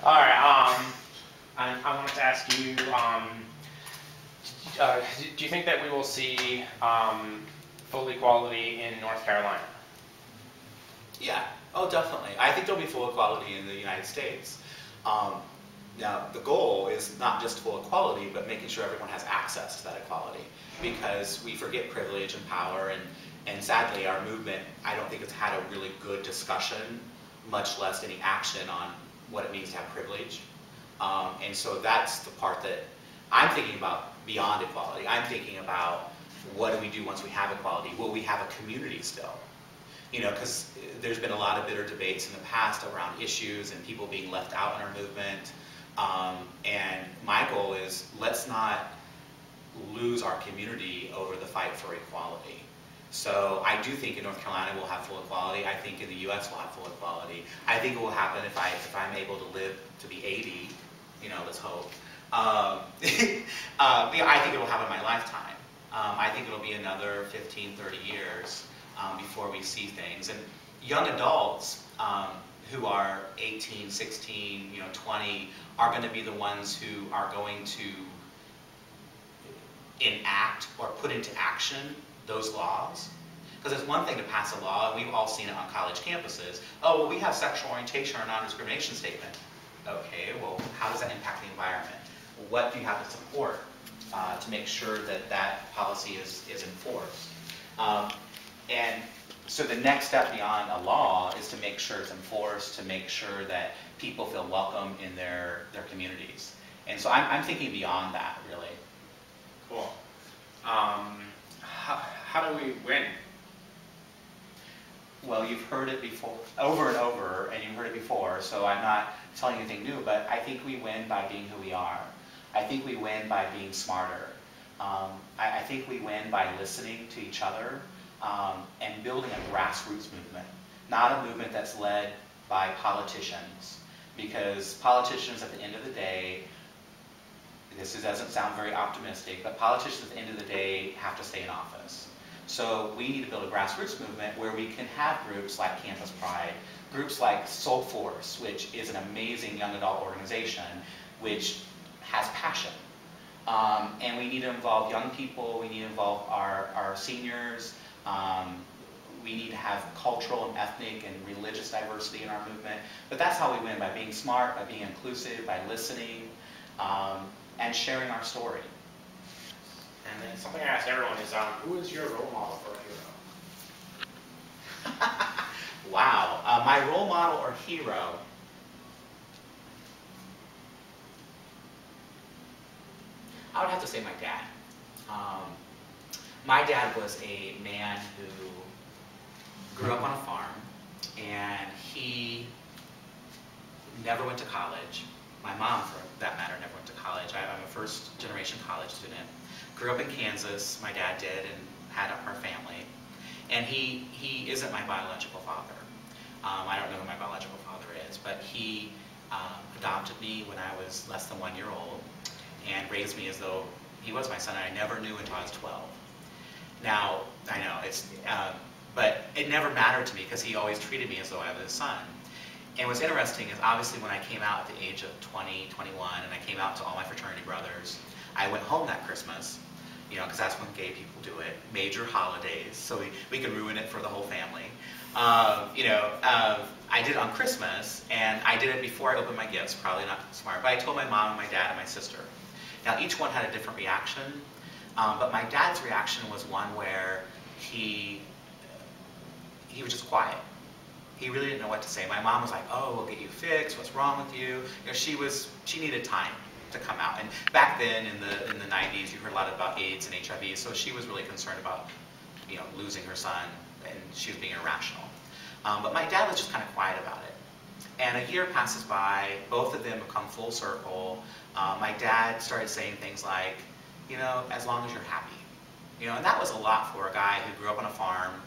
All right. I wanted to ask you, do you think that we will see full equality in North Carolina? Yeah. Oh, definitely. I think there'll be full equality in the United States. Now, the goal is not just full equality, but making sure everyone has access to that equality. Because we forget privilege and power, and sadly, our movement, I don't think it's had a really good discussion, much less any action on what it means to have privilege. And so that's the part that I'm thinking about beyond equality. I'm thinking about what do we do once we have equality? Will we have a community still? You know, because there's been a lot of bitter debates in the past around issues and people being left out in our movement. And my goal is let's not lose our community over the fight for equality. So I do think in North Carolina we'll have full equality. I think in the U.S. we'll have full equality. I think it will happen if I'm able to live to be 80. You know, let's hope. I think it will happen in my lifetime. I think it'll be another 15, 30 years before we see things. And young adults who are 18, 16, 20 are going to be the ones who are going to enact or put into action those laws. Because it's one thing to pass a law, and we've all seen it on college campuses. Oh, well, we have sexual orientation or non-discrimination statement. Okay, well, how does that impact the environment? What do you have to support to make sure that that policy is enforced? And so the next step beyond a law is to make sure it's enforced, to make sure that people feel welcome in their communities. And so I'm thinking beyond that, really. Cool. How do we win? Well, you've heard it before, over and over, and you've heard it before, so I'm not telling you anything new, but I think we win by being who we are. I think we win by being smarter. I think we win by listening to each other and building a grassroots movement, not a movement that's led by politicians, because politicians at the end of the day, this doesn't sound very optimistic, but politicians at the end of the day have to stay in office. So we need to build a grassroots movement where we can have groups like Campus Pride, groups like Soul Force, which is an amazing young adult organization, which has passion. And we need to involve young people, we need to involve our seniors, we need to have cultural and ethnic and religious diversity in our movement. But that's how we win, by being smart, by being inclusive, by listening, and sharing our story. And then something I ask everyone is, who is your role model for a hero? Wow. My role model or hero? I would have to say my dad. My dad was a man who grew up on a farm, and he never went to college. My mom, for that matter, never went to college. I'm a first-generation college student. Grew up in Kansas, my dad did, and had our family. And he isn't my biological father. I don't know who my biological father is, but he adopted me when I was less than 1 year old and raised me as though he was my son. And I never knew until I was 12. Now, I know, but it never mattered to me because he always treated me as though I was his son. And what's interesting is obviously when I came out at the age of 20, 21, and I came out to all my fraternity brothers, I went home that Christmas, because that's when gay people do it, major holidays, so we can ruin it for the whole family. I did it on Christmas, and I did it before I opened my gifts, probably not smart, but I told my mom, my dad, and my sister. Now each one had a different reaction, but my dad's reaction was one where he was just quiet. He really didn't know what to say. My mom was like, "Oh, we'll get you fixed. What's wrong with you?" She needed time to come out. And back then in the 90s, you heard a lot about AIDS and HIV, so she was really concerned about, losing her son, and she was being irrational. But my dad was just kind of quiet about it. And a year passes by, both of them come full circle. My dad started saying things like, as long as you're happy. And that was a lot for a guy who grew up on a farm,